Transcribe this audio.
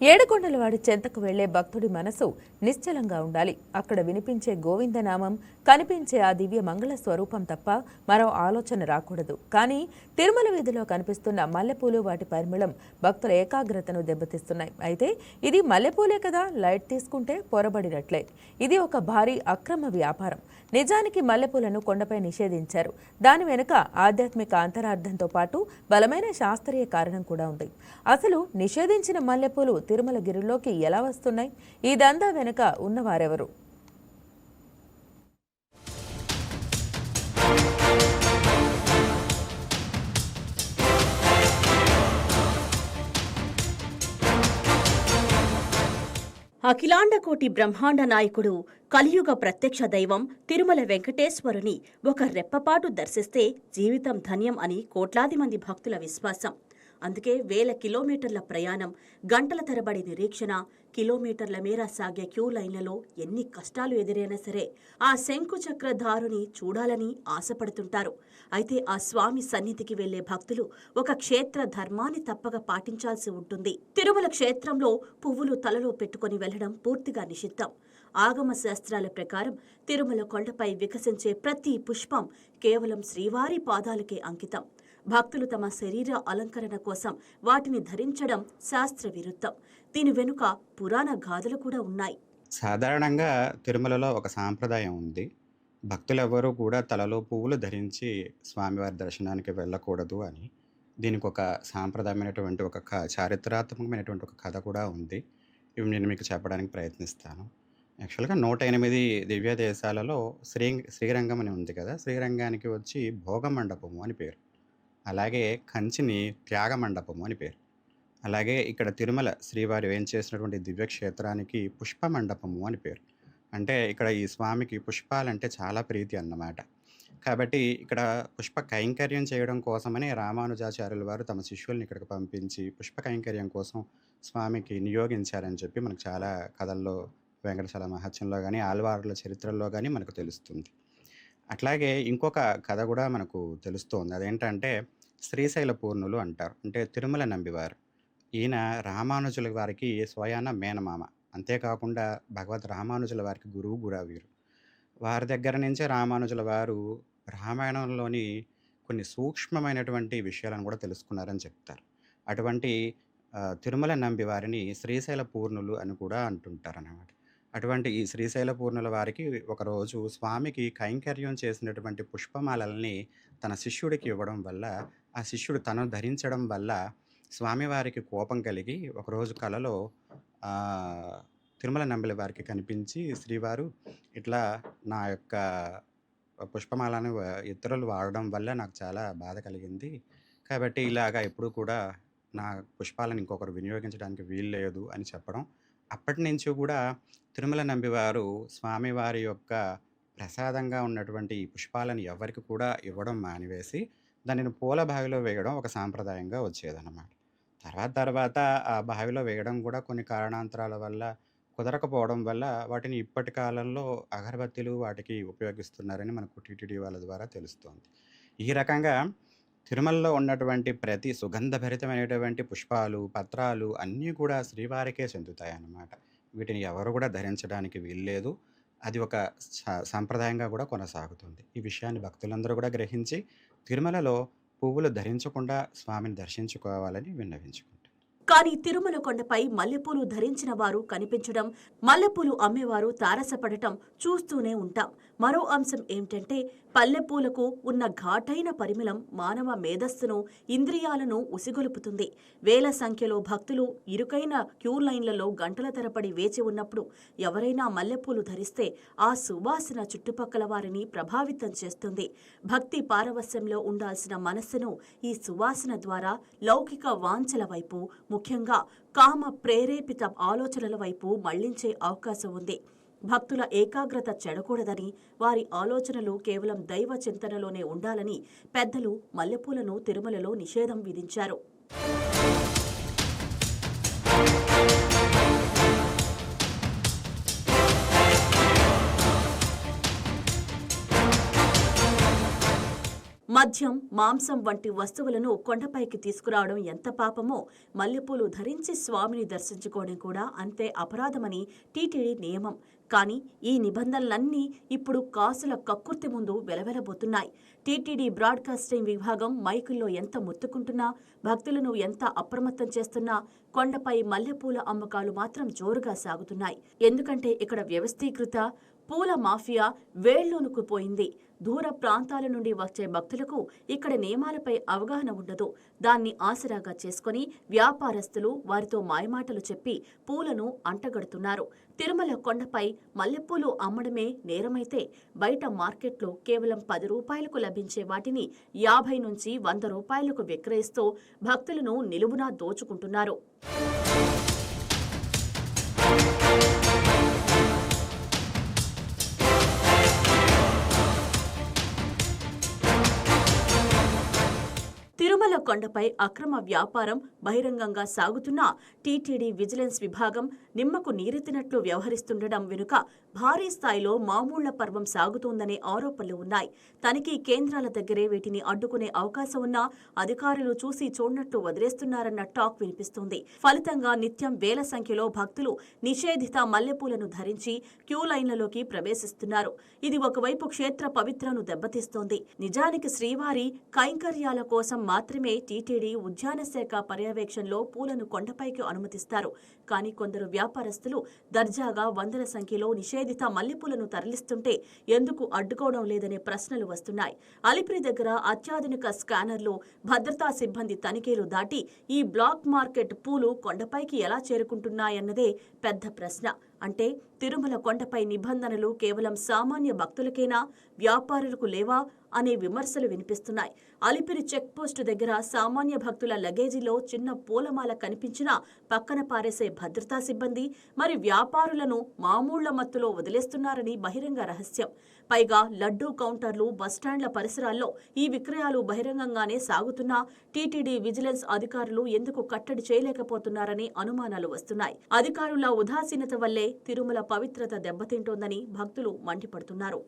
ఏడుకొండలవాడి చెంతకు వెళ్లే భక్తుడి మనసు నిశ్చలంగా ఉండాలి. అక్కడ వినిపించే గోవిందనామం, కనిపించే ఆ దివ్య మంగళ స్వరూపం తప్ప మరో ఆలోచన రాకూడదు. కానీ తిరుమల వీధిలో కనిపిస్తున్న మల్లెపూలు, వాటి పరిమళం భక్తుల ఏకాగ్రతను దెబ్బతీస్తున్నాయి. అయితే ఇది మల్లెపూలే కదా, లైట్ తీసుకుంటే పొరబడినట్లే. ఇది ఒక భారీ అక్రమ వ్యాపారం. నిజానికి మల్లెపూలను కొండపై నిషేధించారు. దాని వెనుక ఆధ్యాత్మిక అంతరార్థంతో పాటు బలమైన శాస్త్రీయ కారణం కూడా ఉంది. అసలు నిషేధించిన మల్లెపూలు తిరుమల గిరిలోకి ఎలా వస్తున్నాయి? ఈ దందా వెనుక ఉన్నవారెవరు? అఖిలాండకోటి బ్రహ్మాండ నాయకుడు, కలియుగ ప్రత్యక్ష దైవం తిరుమల వెంకటేశ్వరుని ఒక రెప్పపాటు దర్శిస్తే జీవితం ధన్యం అని కోట్లాది మంది భక్తుల విశ్వాసం. అందుకే వేల కిలోమీటర్ల ప్రయాణం, గంటల తరబడి నిరీక్షణ, కిలోమీటర్ల మేర సాగే క్యూ లైన్లలో ఎన్ని కష్టాలు ఎదురైనా సరే ఆ శంకుచక్రధారుని చూడాలని ఆశపడుతుంటారు. అయితే ఆ స్వామి సన్నిధికి వెళ్లే భక్తులు ఒక క్షేత్ర ధర్మాన్ని తప్పక పాటించాల్సి ఉంటుంది. తిరుమల క్షేత్రంలో పువ్వులు తలలో పెట్టుకుని వెళ్లడం పూర్తిగా నిషిద్ధం. ఆగమ శాస్త్రాల ప్రకారం తిరుమల కొండపై వికసించే ప్రతి పుష్పం కేవలం శ్రీవారి పాదాలకే అంకితం. భక్తులు తమ శరీర అలంకరణ కోసం వాటిని ధరించడం శాస్త్ర విరుద్ధం. దీని వెనుక పురాణ గాథలు కూడా ఉన్నాయి. సాధారణంగా తిరుమలలో ఒక సాంప్రదాయం ఉంది. భక్తులెవ్వరూ కూడా తలలో పువ్వులు ధరించి స్వామివారి దర్శనానికి వెళ్ళకూడదు అని. దీనికి ఒక సాంప్రదాయమైనటువంటి ఒక చారిత్రాత్మకమైనటువంటి ఒక కథ కూడా ఉంది. ఇవి నేను మీకు చెప్పడానికి ప్రయత్నిస్తాను. యాక్చువల్‌గా 108 దివ్య దేశాలలో శ్రీరంగం అని ఉంది కదా! శ్రీరంగానికి వచ్చి భోగమండపము అని పేరు. అలాగే కంచిని త్యాగమండపము అని పేరు. అలాగే ఇక్కడ తిరుమల శ్రీవారి వేంచేసినటువంటి దివ్యక్షేత్రానికి పుష్పమండపము అని పేరు. అంటే ఇక్కడ ఈ స్వామికి పుష్పాలంటే చాలా ప్రీతి అన్నమాట. కాబట్టి ఇక్కడ పుష్ప కైంకర్యం చేయడం కోసమని రామానుజాచార్యుల వారు తమ శిష్యుల్ని ఇక్కడికి పంపించి పుష్ప కైంకర్యం కోసం స్వామికి నియోగించారని చెప్పి మనకు చాలా కథల్లో, వెంకటచల మహత్యంలో కానీ, ఆళ్వార్ల చరిత్రల్లో కానీ మనకు తెలుస్తుంది. అట్లాగే ఇంకొక కథ కూడా మనకు తెలుస్తోంది. అదేంటంటే శ్రీశైల పూర్ణులు అంటారు. అంటే తిరుమల నంబివారు. ఈయన రామానుజుల వారికి స్వయాన మేనమామ. అంతేకాకుండా భగవద్ రామానుజుల వారికి గురువు కూడా వీరు. వారి దగ్గర నుంచే రామానుజుల వారు రామాయణంలోని కొన్ని సూక్ష్మమైనటువంటి విషయాలను కూడా తెలుసుకున్నారని చెప్తారు. అటువంటి తిరుమల నంబి వారిని శ్రీశైల పూర్ణులు అని కూడా అంటుంటారన్నమాట. అటువంటి ఈ శ్రీశైల పూర్ణుల వారికి ఒకరోజు స్వామికి కైంకర్యం చేసినటువంటి పుష్పమాలల్ని తన శిష్యుడికి ఇవ్వడం వల్ల, ఆ శిష్యుడు తను ధరించడం వల్ల స్వామివారికి కోపం కలిగి ఒకరోజు కలలో తిరుమల నంబిల వారికి కనిపించి, శ్రీవారు ఇట్లా నా యొక్క పుష్పమాలను ఇతరులు వాడడం వల్ల నాకు చాలా బాధ కలిగింది. కాబట్టి ఇలాగా ఎప్పుడు కూడా నా పుష్పాలను ఇంకొకరు వినియోగించడానికి వీల్లేదు అని చెప్పడం. అప్పటి నుంచి కూడా తిరుమల నంబివారు స్వామివారి యొక్క ప్రసాదంగా ఉన్నటువంటి ఈ పుష్పాలను ఎవరికి కూడా ఇవ్వడం మానివేసి దానిని పూల బావిలో వేయడం ఒక సాంప్రదాయంగా వచ్చేదన్నమాట. తర్వాత ఆ బావిలో వేయడం కూడా కొన్ని కారణాంతరాల వల్ల కుదరకపోవడం వల్ల వాటిని ఇప్పటి కాలంలో అగరబత్తీలు వాటికి ఉపయోగిస్తున్నారని మనకు టీటీడీ వాళ్ళ ద్వారా తెలుస్తోంది. ఈ రకంగా తిరుమలలో ఉన్నటువంటి ప్రతి సుగంధభరితమైనటువంటి పుష్పాలు, పత్రాలు అన్నీ కూడా శ్రీవారికే చెందుతాయన్నమాట. వీటిని ఎవరు కూడా ధరించడానికి వీల్లేదు. అది ఒక సంప్రదాయంగా కూడా కొనసాగుతుంది. ఈ విషయాన్ని భక్తులందరూ కూడా గ్రహించి తిరుమలలో పువ్వులు ధరించకుండా స్వామిని దర్శించుకోవాలని విన్నవించుకుంటారు. కానీ తిరుమల కొండపై మల్లెపూలు ధరించిన వారు కనిపించడం, మల్లెపూలు అమ్మేవారు తారసపడటం చూస్తూనే ఉంటాం. మరో అంశం ఏమిటంటే పల్లెపూలకు ఉన్న ఘాటైన పరిమళం మానవ మేధస్సును, ఇంద్రియాలను ఉసిగొలుపుతుంది. వేల సంఖ్యలో భక్తులు ఇరుకైన క్యూ లైన్లలో గంటల తరబడి వేచి ఉన్నప్పుడు ఎవరైనా మల్లెపూలు ధరిస్తే ఆ సువాసన చుట్టుపక్కల వారిని ప్రభావితం చేస్తుంది. భక్తి పారవస్యంలో ఉండాల్సిన మనస్సును ఈ సువాసన ద్వారా లౌకిక వాంఛల వైపు, ముఖ్యంగా కామ ప్రేరేపిత ఆలోచనల వైపు మళ్లించే అవకాశం ఉంది. భక్తుల ఏకాగ్రత చెడకూడదని, వారి ఆలోచనలు కేవలం దైవ చింతనలోనే ఉండాలని పెద్దలు మల్లెపూలను తిరుమలలో నిషేధం విధించారు. మద్యం, మాంసం వంటి వస్తువులను కొండపైకి తీసుకురావడం ఎంత పాపమో మల్లెపూలు ధరించి స్వామిని దర్శించుకోవడం కూడా అంతే అపరాధమని టీటీడీ నియమం. కానీ ఈ నిబంధనలన్నీ ఇప్పుడు కాసుల కక్కుర్తి ముందు వెలవెలబోతున్నాయి. టీటీడీ బ్రాడ్కాస్టింగ్ విభాగం మైకుల్లో ఎంత మొత్తుకుంటున్నా, భక్తులను ఎంత అప్రమత్తం చేస్తున్నా కొండపై మల్లెపూల అమ్మకాలు మాత్రం జోరుగా సాగుతున్నాయి. ఎందుకంటే ఇక్కడ వ్యవస్థీకృత పూల మాఫియా వేళ్లోనుకు పోయింది. దూర ప్రాంతాల నుండి వచ్చే భక్తులకు ఇక్కడ నియమాలపై అవగాహన ఉండదు. దాన్ని ఆసరాగా చేసుకుని వ్యాపారస్తులు వారితో మాయమాటలు చెప్పి పూలను అంటగడుతున్నారు. తిరుమల కొండపై మల్లెపూలు అమ్మడమే నేరమైతే బయట మార్కెట్లో కేవలం 10 రూపాయలకు లభించే వాటిని 50 నుంచి 100 రూపాయలకు విక్రయిస్తూ భక్తులను నిలువునా దోచుకుంటున్నారు. తిరుమల కొండపై అక్రమ వ్యాపారం బహిరంగంగా సాగుతున్న టీటీడీ విజిలెన్స్ విభాగం నిమ్మకు నీరెత్తినట్లు వ్యవహరిస్తుండడం వెనుక భారీ స్థాయిలో మామూళ్ల పర్వం సాగుతోందనే ఆరోపణలు ఉన్నాయి. తనిఖీ కేంద్రాల దగ్గరే వీటిని అడ్డుకునే అవకాశం ఉన్నా అధికారులు చూసి చూడనట్లు వదిలేస్తున్నారన్న టాక్ వినిపిస్తోంది. ఫలితంగా నిత్యం వేల సంఖ్యలో భక్తులు నిషేధిత మల్లెపూలను ధరించి క్యూ లైన్లలోకి ప్రవేశిస్తున్నారు. ఇది ఒకవైపు క్షేత్ర పవిత్రను దెబ్బతీస్తోంది. నిజానికి శ్రీవారి కైంకర్యాల కోసం మాత్రమే టీటీడీ ఉద్యాన శాఖ పర్యవేక్షణలో పూలను కొండపైకి అనుమతిస్తారు. కానీ కొందరు వ్యాపారస్తులు దర్జాగా వందల సంఖ్యలో నిషేధిత మల్లెపూలను తరలిస్తుంటే ఎందుకు అడ్డుకోవడం లేదనే ప్రశ్నలు వస్తున్నాయి. అలిపిరి దగ్గర అత్యాధునిక స్కానర్లు, భద్రతా సిబ్బంది తనిఖీలు దాటి ఈ బ్లాక్ మార్కెట్ పూలు కొండపైకి ఎలా చేరుకుంటున్నాయన్నదే పెద్ద ప్రశ్న. అంటే తిరుమల కొండపై నిబంధనలు కేవలం సామాన్య భక్తులకేనా, వ్యాపారులకు లేవా అనే విమర్శలు వినిపిస్తున్నాయి. అలిపిరి చెక్పోస్టు దగ్గర సామాన్య భక్తుల లగేజీలో చిన్న పూలమాల కనిపించినా పక్కన పారేసే భద్రతా సిబ్బంది మరి వ్యాపారులను మామూళ్ల మత్తులో వదిలేస్తున్నారని బహిరంగ రహస్యం. పైగా లడ్డూ కౌంటర్లు, బస్టాండ్ల పరిసరాల్లో ఈ విక్రయాలు బహిరంగంగానే సాగుతున్నా టీటీడీ విజిలెన్స్ అధికారులు ఎందుకు కట్టడి చేయలేకపోతున్నారనే అనుమానాలు వస్తున్నాయి. అధికారుల ఉదాసీనత వల్లే తిరుమల పవిత్రత దెబ్బతింటోందని భక్తులు మండిపడుతున్నారు.